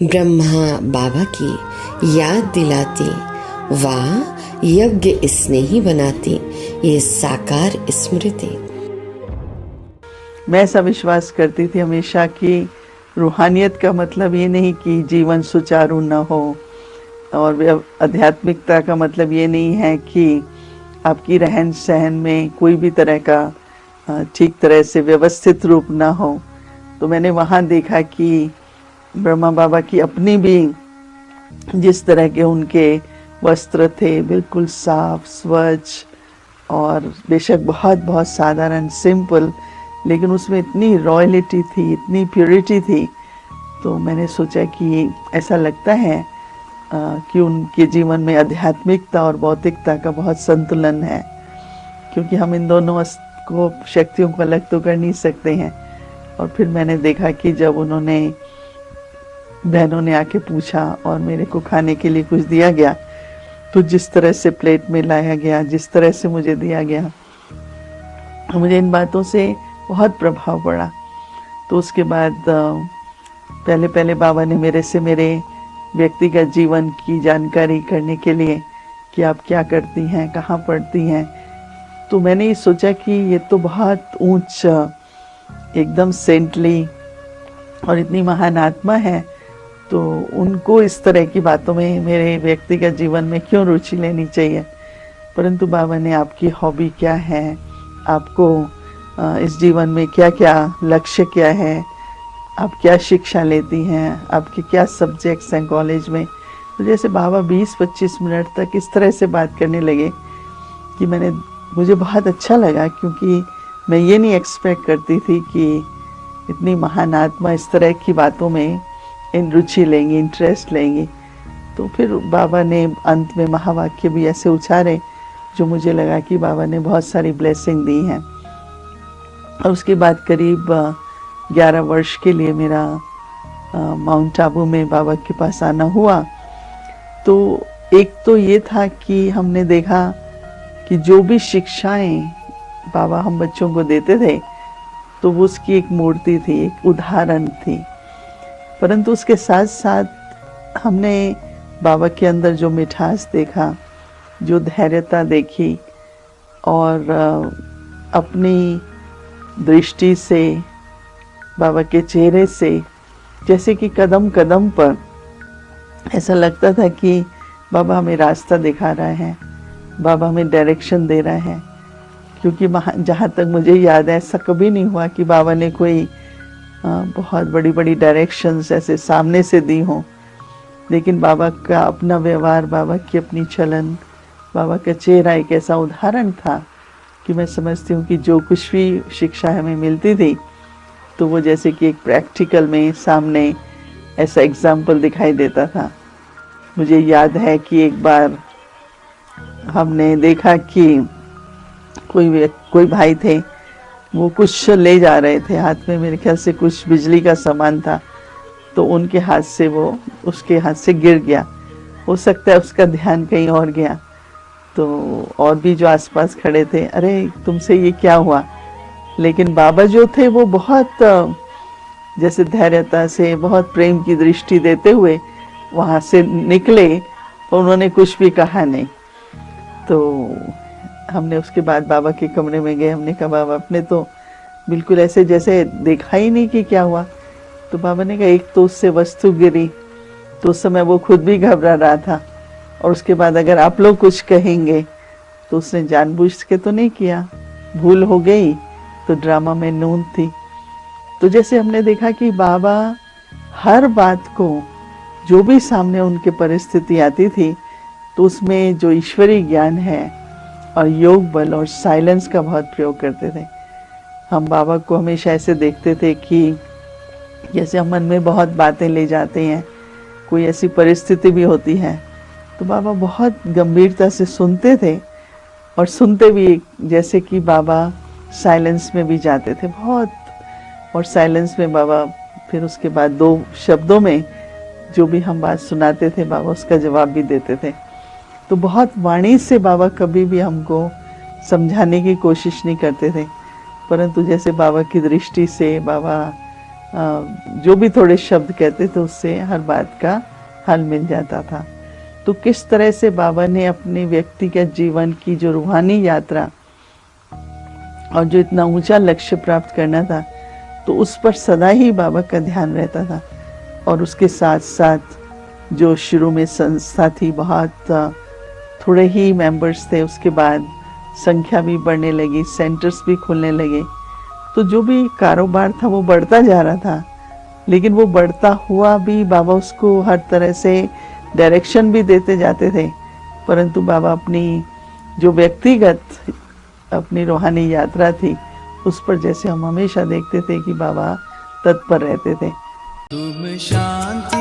ब्रह्मा बाबा की याद दिलाती, वाह यज्ञ इसने ही बनाती ये साकार स्मृति। मैं ऐसा विश्वास करती थी हमेशा कि रूहानियत का मतलब ये नहीं कि जीवन सुचारू न हो, और आध्यात्मिकता का मतलब ये नहीं है कि आपकी रहन सहन में कोई भी तरह का ठीक तरह से व्यवस्थित रूप ना हो। तो मैंने वहाँ देखा कि ब्रह्मा बाबा की अपनी भी जिस तरह के उनके वस्त्र थे, बिल्कुल साफ स्वच्छ और बेशक बहुत बहुत साधारण सिंपल, लेकिन उसमें इतनी रॉयलिटी थी, इतनी प्योरिटी थी। तो मैंने सोचा कि ऐसा लगता है कि उनके जीवन में आध्यात्मिकता और भौतिकता का बहुत संतुलन है, क्योंकि हम इन दोनों को शक्तियों को अलग तो कर नहीं सकते हैं। और फिर मैंने देखा कि जब उन्होंने बहनों ने आके पूछा और मेरे को खाने के लिए कुछ दिया गया, तो जिस तरह से प्लेट में लाया गया, जिस तरह से मुझे दिया गया, मुझे इन बातों से बहुत प्रभाव पड़ा। तो उसके बाद पहले पहले बाबा ने मेरे से मेरे व्यक्तिगत जीवन की जानकारी करने के लिए कि आप क्या करती हैं, कहाँ पढ़ती हैं, तो मैंने ये सोचा कि ये तो बहुत ऊंच, एकदम सेंटली और इतनी महान आत्मा है, तो उनको इस तरह की बातों में मेरे व्यक्तिगत जीवन में क्यों रुचि लेनी चाहिए। परंतु बाबा ने आपकी हॉबी क्या है, आपको इस जीवन में क्या क्या लक्ष्य क्या है, आप क्या शिक्षा लेती हैं, आपके क्या सब्जेक्ट्स हैं कॉलेज में। तो जैसे बाबा 20-25 मिनट तक इस तरह से बात करने लगे कि मुझे बहुत अच्छा लगा, क्योंकि मैं ये नहीं एक्सपेक्ट करती थी कि इतनी महान आत्मा इस तरह की बातों में इन रुचि लेंगी, इंटरेस्ट लेंगी। तो फिर बाबा ने अंत में महावाक्य भी ऐसे उच्चारे जो मुझे लगा कि बाबा ने बहुत सारी ब्लेसिंग दी हैं। और उसके बाद करीब 11 वर्ष के लिए मेरा माउंट आबू में बाबा के पास आना हुआ। तो एक तो ये था कि हमने देखा कि जो भी शिक्षाएं बाबा हम बच्चों को देते थे, तो वो उसकी एक मूर्ति थी, एक उदाहरण थी। परंतु उसके साथ साथ हमने बाबा के अंदर जो मिठास देखा, जो धैर्यता देखी, और अपनी दृष्टि से, बाबा के चेहरे से, जैसे कि कदम कदम पर ऐसा लगता था कि बाबा हमें रास्ता दिखा रहा है, बाबा हमें डायरेक्शन दे रहा है। क्योंकि जहाँ तक मुझे याद है, ऐसा कभी नहीं हुआ कि बाबा ने कोई बहुत बड़ी बड़ी डायरेक्शंस ऐसे सामने से दी हों, लेकिन बाबा का अपना व्यवहार, बाबा की अपनी चलन, बाबा का चेहरा एक ऐसा उदाहरण था कि मैं समझती हूँ कि जो कुछ भी शिक्षा हमें मिलती थी, तो वो जैसे कि एक प्रैक्टिकल में सामने ऐसा एग्जाम्पल दिखाई देता था। मुझे याद है कि एक बार हमने देखा कि कोई भाई थे, वो कुछ ले जा रहे थे हाथ में, मेरे ख्याल से कुछ बिजली का सामान था, तो उनके हाथ से वो उसके हाथ से गिर गया। हो सकता है उसका ध्यान कहीं और गया। तो और भी जो आसपास खड़े थे, अरे तुमसे ये क्या हुआ। लेकिन बाबा जो थे वो बहुत जैसे धैर्यता से, बहुत प्रेम की दृष्टि देते हुए वहाँ से निकले, और उन्होंने कुछ भी कहा नहीं। तो हमने उसके बाद बाबा के कमरे में गए, हमने कहा बाबा आपने तो बिल्कुल ऐसे जैसे देखा ही नहीं कि क्या हुआ। तो बाबा ने कहा एक तो उससे वस्तु गिरी, तो उस समय वो खुद भी घबरा रहा था, और उसके बाद अगर आप लोग कुछ कहेंगे तो उसने जानबूझ के तो नहीं किया, भूल हो गई तो ड्रामा में नून थी। तो जैसे हमने देखा कि बाबा हर बात को, जो भी सामने उनके परिस्थिति आती थी, तो उसमें जो ईश्वरीय ज्ञान है और योग बल और साइलेंस का बहुत प्रयोग करते थे। हम बाबा को हमेशा ऐसे देखते थे कि जैसे हम मन में बहुत बातें ले जाते हैं, कोई ऐसी परिस्थिति भी होती है, तो बाबा बहुत गंभीरता से सुनते थे, और सुनते भी जैसे कि बाबा साइलेंस में भी जाते थे बहुत। और साइलेंस में बाबा फिर उसके बाद 2 शब्दों में जो भी हम बात सुनाते थे, बाबा उसका जवाब भी देते थे। तो बहुत वाणी से बाबा कभी भी हमको समझाने की कोशिश नहीं करते थे, परंतु जैसे बाबा की दृष्टि से, बाबा जो भी थोड़े शब्द कहते थे उससे हर बात का हल मिल जाता था। तो किस तरह से बाबा ने अपने व्यक्तिगत जीवन की जो रूहानी यात्रा और जो इतना ऊंचा लक्ष्य प्राप्त करना था, तो उस पर सदा ही बाबा का ध्यान रहता था। और उसके साथ साथ जो शुरू में संस्था थी, बहुत थोड़े ही मेंबर्स थे, उसके बाद संख्या भी बढ़ने लगी, सेंटर्स भी खुलने लगे। तो जो भी कारोबार था वो बढ़ता जा रहा था, लेकिन वो बढ़ता हुआ भी बाबा उसको हर तरह से डायरेक्शन भी देते जाते थे। परंतु बाबा अपनी जो व्यक्तिगत अपनी रूहानी यात्रा थी, उस पर जैसे हम हमेशा देखते थे कि बाबा तत्पर रहते थे। तुम शांति